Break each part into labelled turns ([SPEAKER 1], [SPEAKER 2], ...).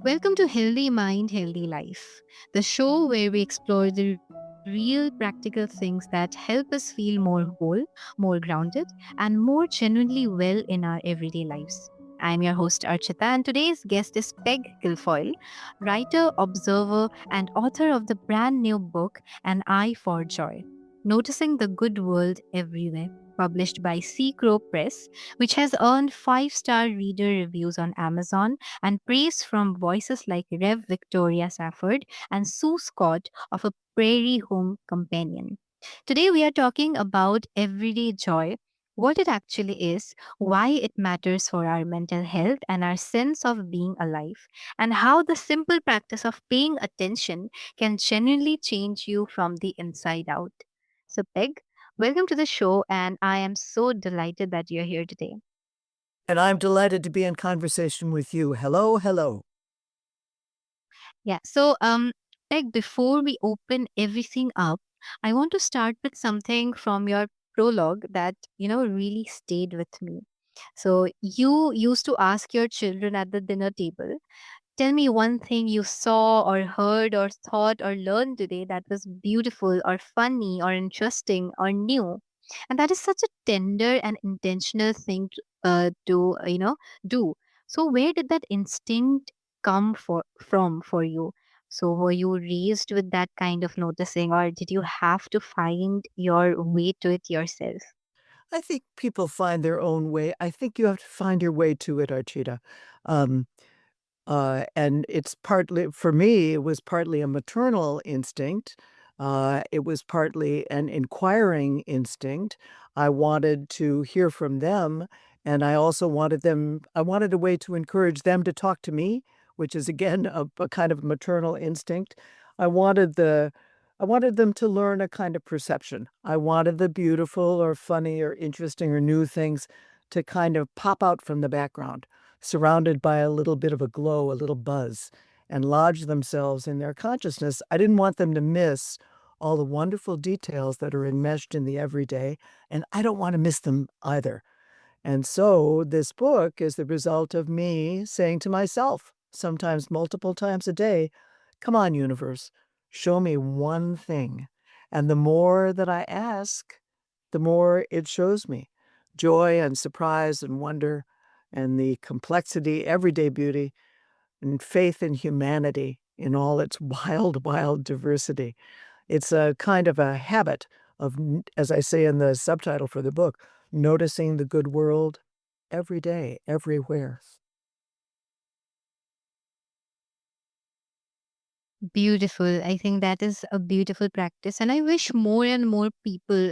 [SPEAKER 1] Welcome to Healthy Mind, Healthy Life, the show where we explore the real practical things that help us feel more whole, more grounded, and more genuinely well in our everyday lives. I'm your host Archita, and today's guest is Peg Guilfoyle, writer, observer, and author of the brand new book An Eye for Joy, Noticing the Good World Everywhere, published by Sea Crow Press, which has earned five-star reader reviews on Amazon and praise from voices like Rev. Victoria Safford and Sue Scott of A Prairie Home Companion. Today, we are talking about everyday joy, what it actually is, why it matters for our mental health and our sense of being alive, and how the simple practice of paying attention can genuinely change you from the inside out. So, Peg, welcome to the show, and I am so delighted that you're here today.
[SPEAKER 2] And I'm delighted to be in conversation with you. Hello, hello.
[SPEAKER 1] Yeah. Like before we open everything up, I want to start with something from your prologue that, really stayed with me. So you used to ask your children at the dinner table, tell me one thing you saw or heard or thought or learned today that was beautiful or funny or interesting or new. And that is such a tender and intentional thing to do. So where did that instinct from for you? So were you raised with that kind of noticing, or did you have to find your way to it yourself?
[SPEAKER 2] I think people find their own way. I think you have to find your way to it, Archita. Um, and it's partly, for me, it was partly a maternal instinct. It was partly an inquiring instinct. I wanted to hear from them, and I also I wanted a way to encourage them to talk to me, which is again a kind of maternal instinct. I wanted the I wanted them to learn a kind of perception. I wanted the beautiful or funny or interesting or new things to kind of pop out from the background, surrounded by a little bit of a glow, a little buzz, and lodge themselves in their consciousness. I didn't want them to miss all the wonderful details that are enmeshed in the everyday, and I don't want to miss them either. And so this book is the result of me saying to myself, sometimes multiple times a day, come on, universe, show me one thing. And the more that I ask, the more it shows me joy and surprise and wonder and the complexity, everyday beauty, and faith in humanity in all its wild, wild diversity. It's a kind of a habit of, as I say in the subtitle for the book, noticing the good world every day, everywhere.
[SPEAKER 1] Beautiful. I think that is a beautiful practice. And I wish more and more people,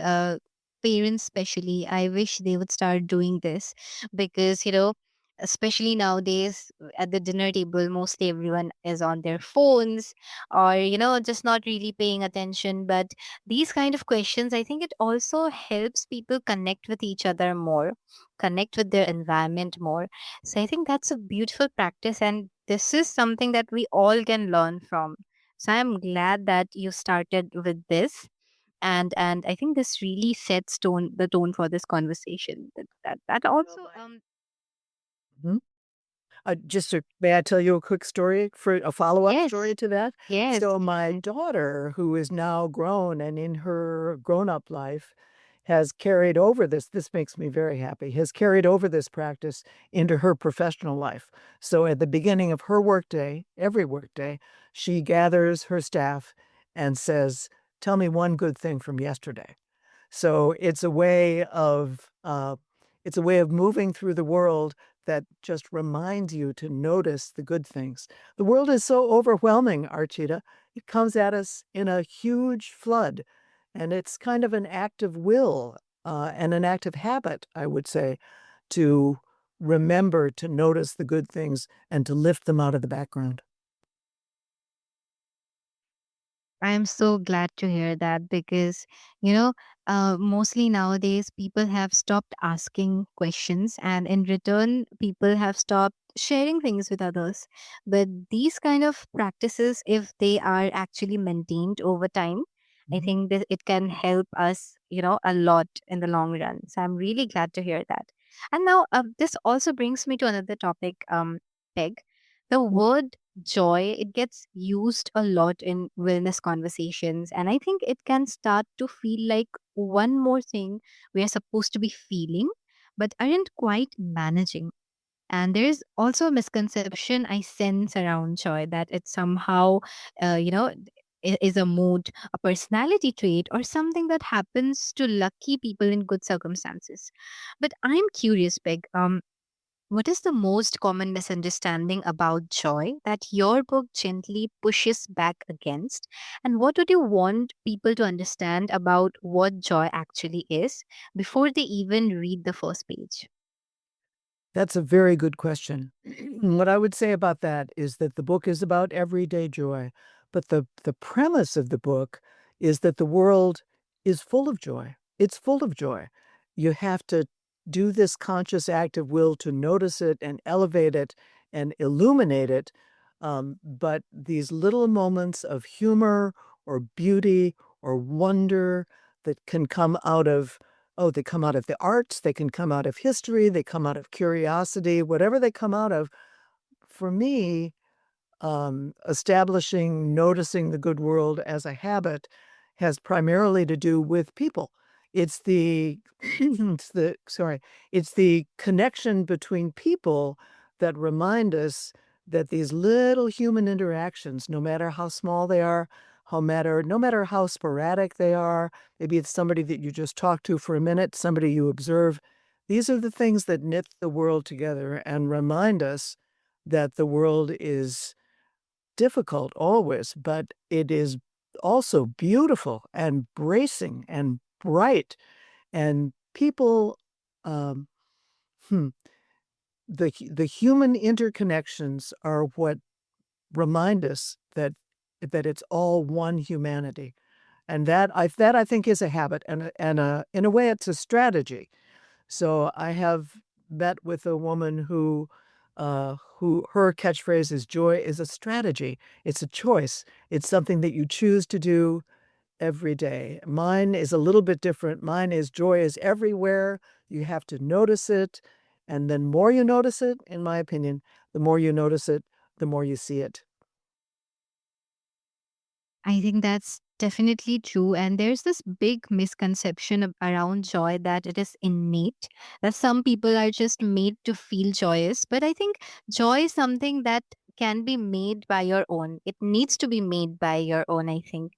[SPEAKER 1] parents especially, I wish they would start doing this because, especially nowadays at the dinner table, mostly everyone is on their phones or, just not really paying attention. But these kind of questions, I think it also helps people connect with each other more, connect with their environment more. So I think that's a beautiful practice. And this is something that we all can learn from. So I'm glad that you started with this, and I think this really sets the tone for this conversation. That also
[SPEAKER 2] Mhm. May I tell you a quick story for a follow-up
[SPEAKER 1] yes,
[SPEAKER 2] story to that?
[SPEAKER 1] yes.
[SPEAKER 2] So my daughter, who is now grown and in her grown-up life, has carried over this makes me very happy, has carried over this practice into her professional life. So at the beginning of her workday, every workday, she gathers her staff and says, "Tell me one good thing from yesterday." So it's a way of moving through the world that just reminds you to notice the good things. The world is so overwhelming, Archita. It comes at us in a huge flood, and it's kind of an act of will, and an act of habit, I would say, to remember to notice the good things and to lift them out of the background.
[SPEAKER 1] I am so glad to hear that because, mostly nowadays people have stopped asking questions, and in return, people have stopped sharing things with others. But these kind of practices, if they are actually maintained over time, I
[SPEAKER 2] Mhm.
[SPEAKER 1] think that it can help us, a lot in the long run. So I'm really glad to hear that. And now, this also brings me to another topic, Peg. The word joy, it gets used a lot in wellness conversations, and I think it can start to feel like one more thing we are supposed to be feeling but aren't quite managing. And there's also a misconception I sense around joy, that it somehow, you know, is a mood, a personality trait, or something that happens to lucky people in good circumstances. But I'm curious, Peg. What is the most common misunderstanding about joy that your book gently pushes back against? And what would you want people to understand about what joy actually is before they even read the first page?
[SPEAKER 2] That's a very good question. What I would say about that is that the book is about everyday joy, but the premise of the book is that the world is full of joy. It's full of joy. You have to do this conscious act of will to notice it and elevate it and illuminate it. But these little moments of humor or beauty or wonder that can come out of Oh, they come out of the arts, they can come out of history, they come out of curiosity, whatever they come out of. For me, establishing noticing the good world as a habit has primarily to do with people. It's the it's the connection between people that remind us that these little human interactions, no matter how small they are, no matter how sporadic they are, maybe it's somebody that you just talk to for a minute, somebody you observe, these are the things that knit the world together and remind us that the world is difficult always, but it is also beautiful and bracing and bright. And people, um, hmm, the human interconnections are what remind us that it's all one humanity, and that I think is a habit, and in a way it's a strategy. So I have met with a woman who her catchphrase is joy is a strategy. It's a choice. It's something that you choose to do every day. Mine is a little bit different. Mine is joy is everywhere. You have to notice it. And then more you notice it, in my opinion, the more you notice it, the more you see it.
[SPEAKER 1] I think that's definitely true. And there's this big misconception around joy, that it is innate, that some people are just made to feel joyous. But I think joy is something that can be made by your own. It needs to be made by your own, I think.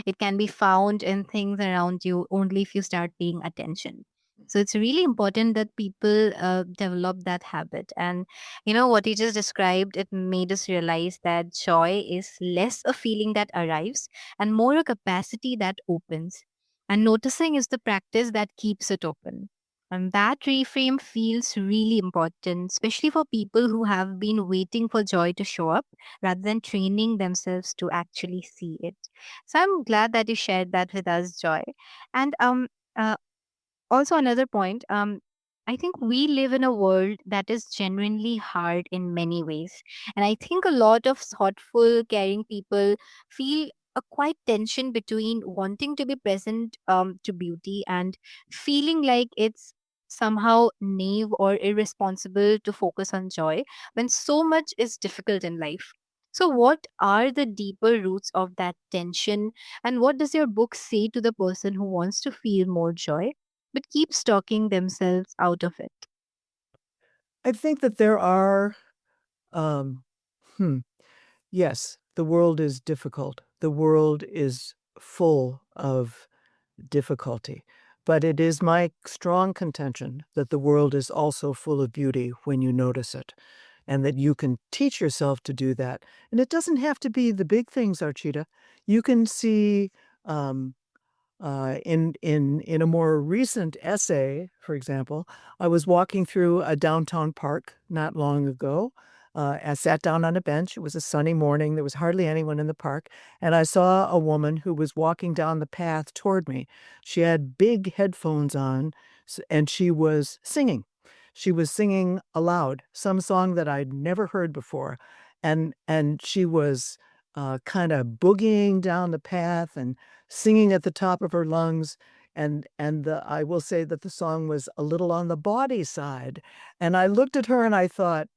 [SPEAKER 1] It can be found in things around you only if you start paying attention. So it's really important that people develop that habit. And what you just described, it made us realize that joy is less a feeling that arrives and more a capacity that opens. And noticing is the practice that keeps it open. And that reframe feels really important, especially for people who have been waiting for joy to show up rather than training themselves to actually see it. So I'm glad that you shared that with us, Joy. And uh, also another point, I think we live in a world that is genuinely hard in many ways, and I think a lot of thoughtful caring people feel a quite tension between wanting to be present to beauty and feeling like it's somehow naive or irresponsible to focus on joy when so much is difficult in life. So what are the deeper roots of that tension, and what does your book say to the person who wants to feel more joy but keeps talking themselves out of it?
[SPEAKER 2] I think that there are, um, hmm, yes, the world is difficult. The world is full of difficulty. But it is my strong contention that the world is also full of beauty when you notice it, and that you can teach yourself to do that. And it doesn't have to be the big things, Archita. You can see um, in a more recent essay, for example, I was walking through a downtown park not long ago. I sat down on a bench. It was a sunny morning. There was hardly anyone in the park. And I saw a woman who was walking down the path toward me. She had big headphones on, and she was singing. She was singing aloud, some song that I'd never heard before. And she was kind of boogieing down the path and singing at the top of her lungs, and I will say that the song was a little on the bawdy side, and I looked at her and I thought,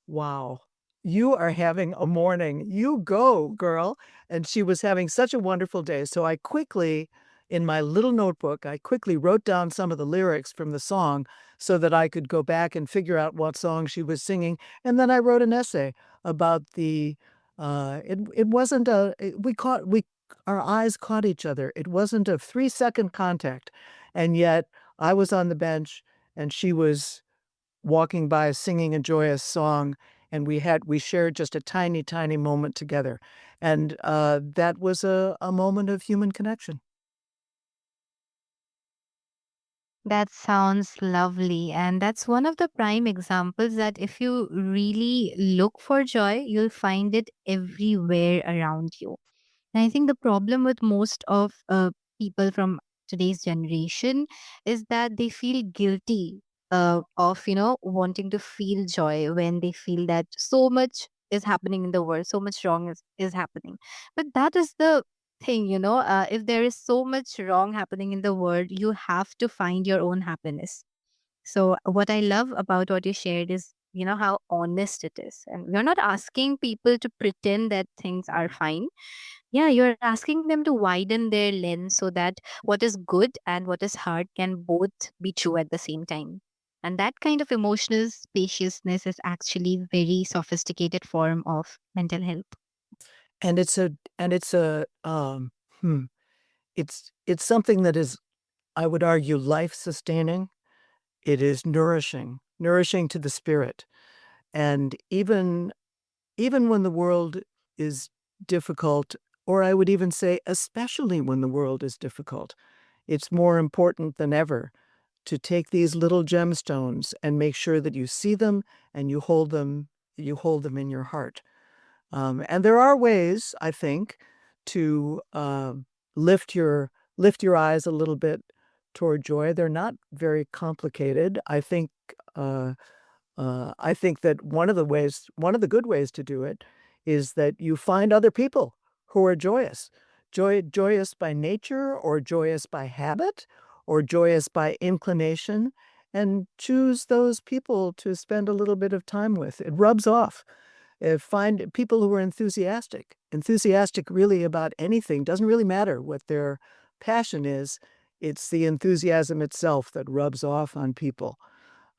[SPEAKER 2] "Wow." You are having a morning. You go, girl." And she was having such a wonderful day. So I quickly, in my little notebook, I quickly wrote down some of the lyrics from the song so that I could go back and figure out what song she was singing. And then I wrote an essay about it wasn't we caught, our eyes caught each other. It wasn't a 3-second contact. And yet I was on the bench and she was walking by singing a joyous song, and we shared just a tiny, tiny moment together, and, that was a moment of human connection.
[SPEAKER 1] That sounds lovely. And that's one of the prime examples that if you really look for joy, you'll find it everywhere around you. And I think the problem with most of people from today's generation is that they feel guilty of, wanting to feel joy when they feel that so much is happening in the world, so much wrong is happening. But that is the thing, if there is so much wrong happening in the world, you have to find your own happiness. So, what I love about what you shared is, how honest it is. And we're not asking people to pretend that things are fine. Yeah, you're asking them to widen their lens so that what is good and what is hard can both be true at the same time. And that kind of emotional spaciousness is actually very sophisticated form of mental health.
[SPEAKER 2] And it's a, it's something that is, I would argue, life-sustaining. It is nourishing to the spirit, and even when the world is difficult, or I would even say especially when the world is difficult, it's more important than ever to take these little gemstones and make sure that you see them and you hold them in your heart. And there are ways, I think, to lift your lift your eyes a little bit toward joy. They're not very complicated. I think that one of the good ways to do it is that you find other people who are joyous. Joyous by nature or joyous by habit or joyous by inclination, and choose those people to spend a little bit of time with. It rubs off. Find people who are enthusiastic really about anything. Doesn't really matter what their passion is. It's the enthusiasm itself that rubs off on people.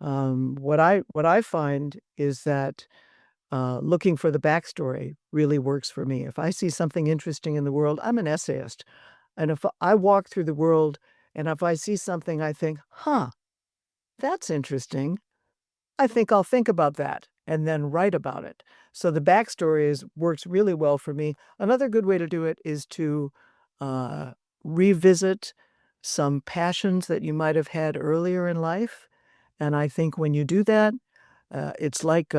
[SPEAKER 2] What I find is that looking for the backstory really works for me. If I see something interesting in the world, I'm an essayist, and if I walk through the world and if I see something, I think, "Huh, that's interesting. I think I'll think about that and then write about it." So the backstory is works really well for me. Another good way to do it is to uh, revisit some passions that you might have had earlier in life, and I think when you do that, it's like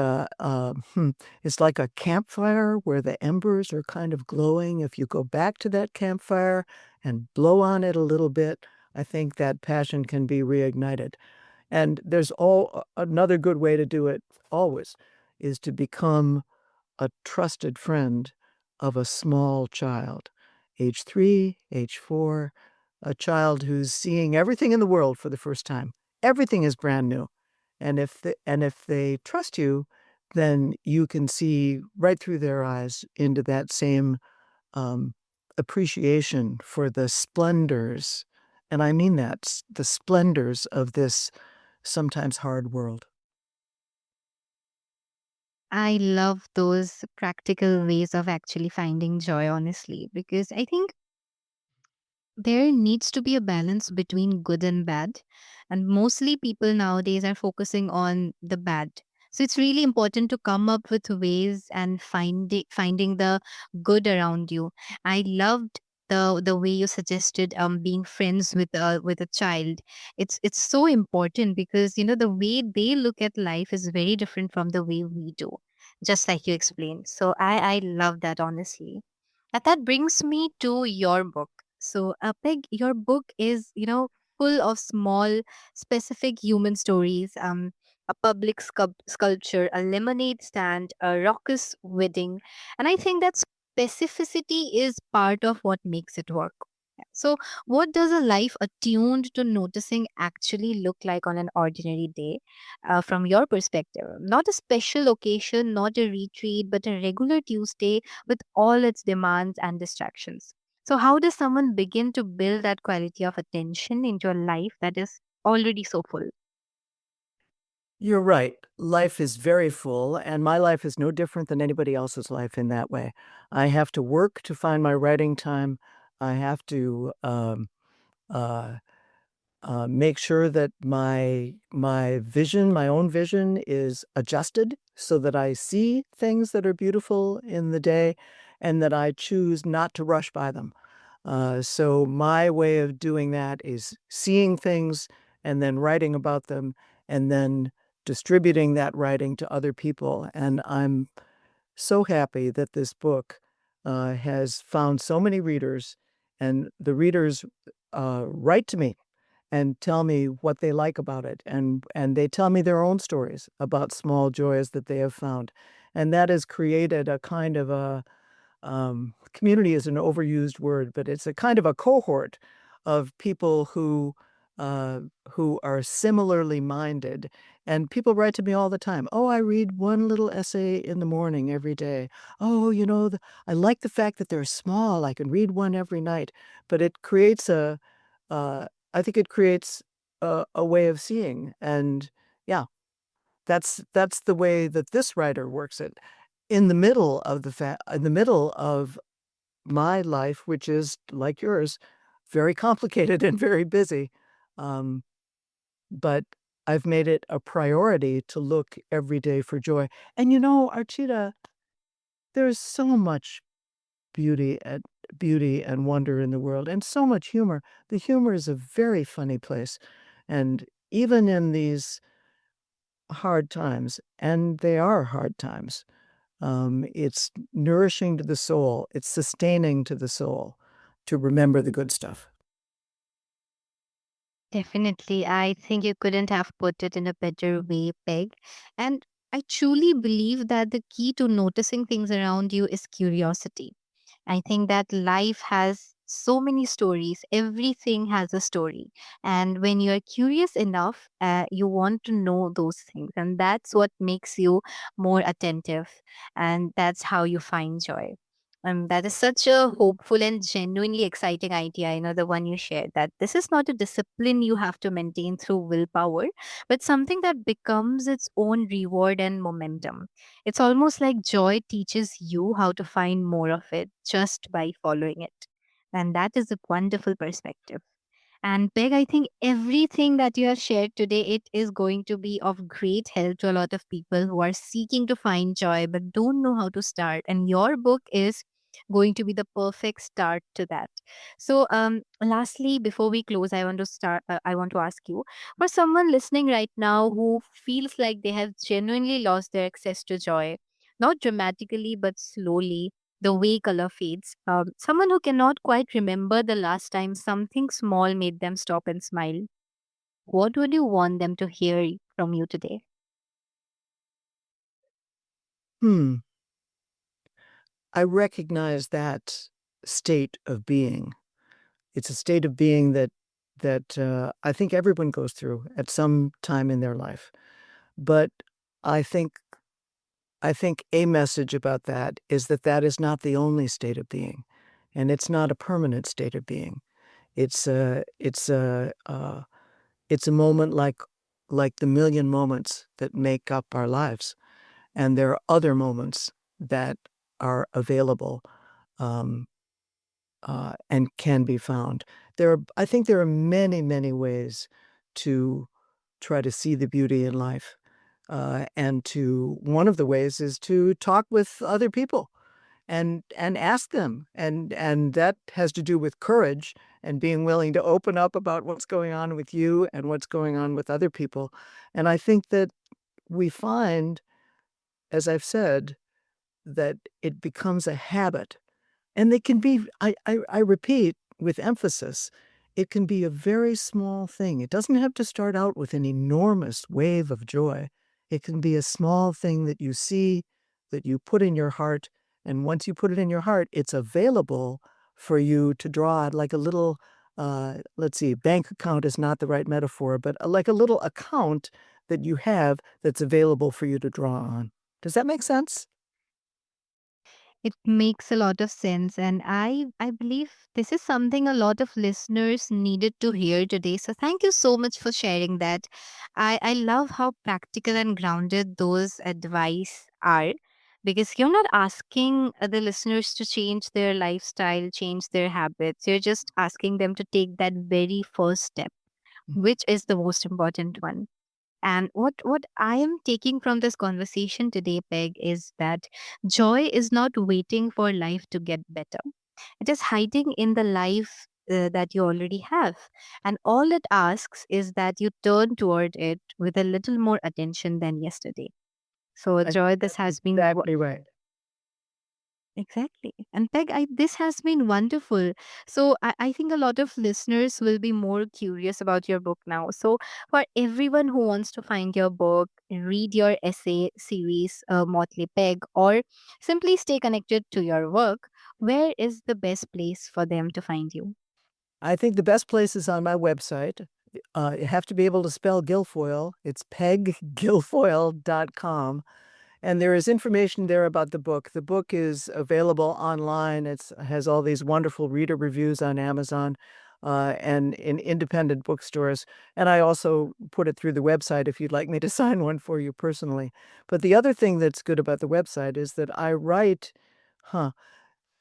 [SPEAKER 2] it's like a campfire where the embers are kind of glowing. If you go back to that campfire and blow on it a little bit, I think that passion can be reignited. And there's all another good way to do it always is to become a trusted friend of a small child, age 3, age 4, a child who's seeing everything in the world for the first time. Everything is brand new. And if they trust you, then you can see right through their eyes into that same, um, appreciation for the splendors, and I mean that, the splendors of this sometimes hard world.
[SPEAKER 1] I love those practical ways of actually finding joy, honestly, because I think there needs to be a balance between good and bad. And mostly people nowadays are focusing on the bad. So it's really important to come up with ways and finding the good around you. I loved the way you suggested being friends with a child. It's so important because the way they look at life is very different from the way we do, just like you explained. So I love that, honestly. And that brings me to your book. So, Peg, your book is, full of small, specific human stories. A public sculpture, a lemonade stand, a raucous wedding, and I think that specificity is part of what makes it work. So, what does a life attuned to noticing actually look like on an ordinary day, from your perspective? Not a special occasion, not a retreat, but a regular Tuesday with all its demands and distractions. So, how does someone begin to build that quality of attention into a life that is already so full?
[SPEAKER 2] You're right. Life is very full, and my life is no different than anybody else's life in that way. I have to work to find my writing time. I have to uh, make sure that my own vision, is adjusted so that I see things that are beautiful in the day, and that I choose not to rush by them. So my way of doing that is seeing things and then writing about them and then distributing that writing to other people. And I'm so happy that this book has found so many readers, and the readers write to me and tell me what they like about it, and they tell me their own stories about small joys that they have found, and that has created a kind of a community is an overused word, but it's a kind of a cohort of people who are similarly minded. And people write to me all the time. Oh, I read one little essay in the morning every day. Oh, I like the fact that they're small. I can read one every night. But it creates I think it creates a way of seeing. And yeah, that's the way that this writer works it. In the middle of my life, which is like yours, very complicated and very busy. Um, but I've made it a priority to look every day for joy. And Archita, there's so much beauty and beauty and wonder in the world, and so much humor. The humor is a very funny place. And even in these hard times, and they are hard times, it's nourishing to the soul, it's sustaining to the soul to remember the good stuff.
[SPEAKER 1] Definitely. I think you couldn't have put it in a better way, Peg. And I truly believe that the key to noticing things around you is curiosity. I think that life has so many stories. Everything has a story. And when you're curious enough, you want to know those things. And that's what makes you more attentive. And that's how you find joy. That is such a hopeful and genuinely exciting idea. The one you shared, that this is not a discipline you have to maintain through willpower, but something that becomes its own reward and momentum. It's almost like joy teaches you how to find more of it just by following it. And that is a wonderful perspective. And Peg, I think everything that you have shared today, it is going to be of great help to a lot of people who are seeking to find joy but don't know how to start. And your book is going to be the perfect start to that. So, lastly, before we close, I want to start. I want to ask you, for someone listening right now who feels like they have genuinely lost their access to joy, not dramatically but slowly, the way color fades. Someone who cannot quite remember the last time something small made them stop and smile. What would you want them to hear from you today?
[SPEAKER 2] Hmm. I recognize that state of being. It's a state of being that I think everyone goes through at some time in their life. But I think I think a message about that is that that is not the only state of being, and it's not a permanent state of being. It's a moment like the million moments that make up our lives, and there are other moments that are available, um, and can be found. I think there are many, many ways to try to see the beauty in life, and to one of the ways is to talk with other people and ask them, and that has to do with courage and being willing to open up about what's going on with you and what's going on with other people. And I think that we find, as I've said, that it becomes a habit, and they can be I repeat with emphasis, it can be a very small thing. It doesn't have to start out with an enormous wave of joy. It can be a small thing that you see, that you put in your heart, and once you put it in your heart, it's available for you to draw, like a little, let's see, bank account is not the right metaphor, but like a little account that you have that's available for you to draw on. Does that make sense?
[SPEAKER 1] It makes a lot of sense, and I believe this is something a lot of listeners needed to hear today. So thank you so much for sharing that. I love how practical and grounded those advice are, because you're not asking the listeners to change their lifestyle, change their habits. You're just asking them to take that very first step, which is the most important one. And what I am taking from this conversation today, Peg, is that joy is not waiting for life to get better. It is hiding in the life that you already have. And all it asks is that you turn toward it with a little more attention than yesterday. So,
[SPEAKER 2] I think
[SPEAKER 1] Joy, this
[SPEAKER 2] that's
[SPEAKER 1] has been
[SPEAKER 2] exactly right.
[SPEAKER 1] exactly. And Peg, this has been wonderful. So I think a lot of listeners will be more curious about your book now. So for everyone who wants to find your book, read your essay series, Motley Peg, or simply stay connected to your work, where is the best place for them to find you?
[SPEAKER 2] I think the best place is on my website. You have to be able to spell Guilfoyle. It's pegguilfoyle.com. And there is information there about the book. The book is available online. It has all these wonderful reader reviews on Amazon and in independent bookstores. And I also put it through the website if you'd like me to sign one for you personally. But the other thing that's good about the website is that I write, huh,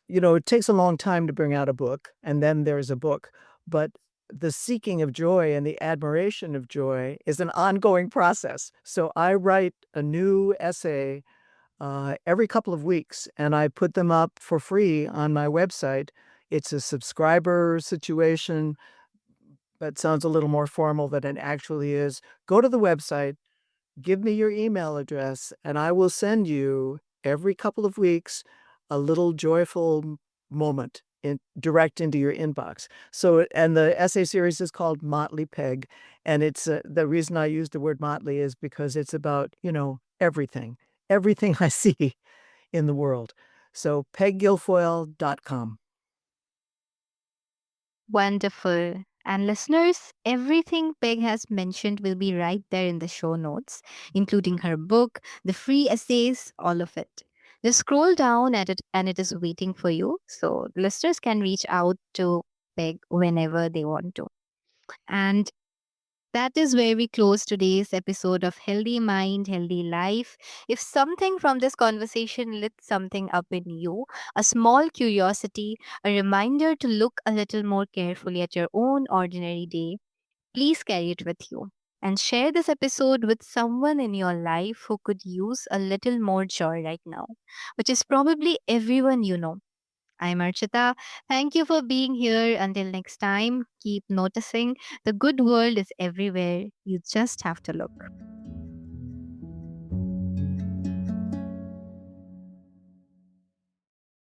[SPEAKER 2] it takes a long time to bring out a book, and then there's a book. But the seeking of joy and the admiration of joy is an ongoing process. So I write a new essay every couple of weeks, and I put them up for free on my website. It's a subscriber situation that sounds a little more formal than it actually is. Go to the website, give me your email address, and I will send you every couple of weeks a little joyful moment direct into your inbox. So, and the essay series is called Motley Peg, and it's the reason I use the word motley is because it's about everything I see in the world. So pegguilfoyle.com.
[SPEAKER 1] Wonderful. And listeners, everything Peg has mentioned will be right there in the show notes, including her book, the free essays, all of it. Just scroll down at it and it is waiting for you. So listeners can reach out to Peg whenever they want to. And that is where we close today's episode of Healthy Mind, Healthy Life. If something from this conversation lit something up in you, a small curiosity, a reminder to look a little more carefully at your own ordinary day, please carry it with you. And share this episode with someone in your life who could use a little more joy right now, which is probably everyone you know. I'm Archita. Thank you for being here. Until next time, keep noticing the good world is everywhere. You just have to look.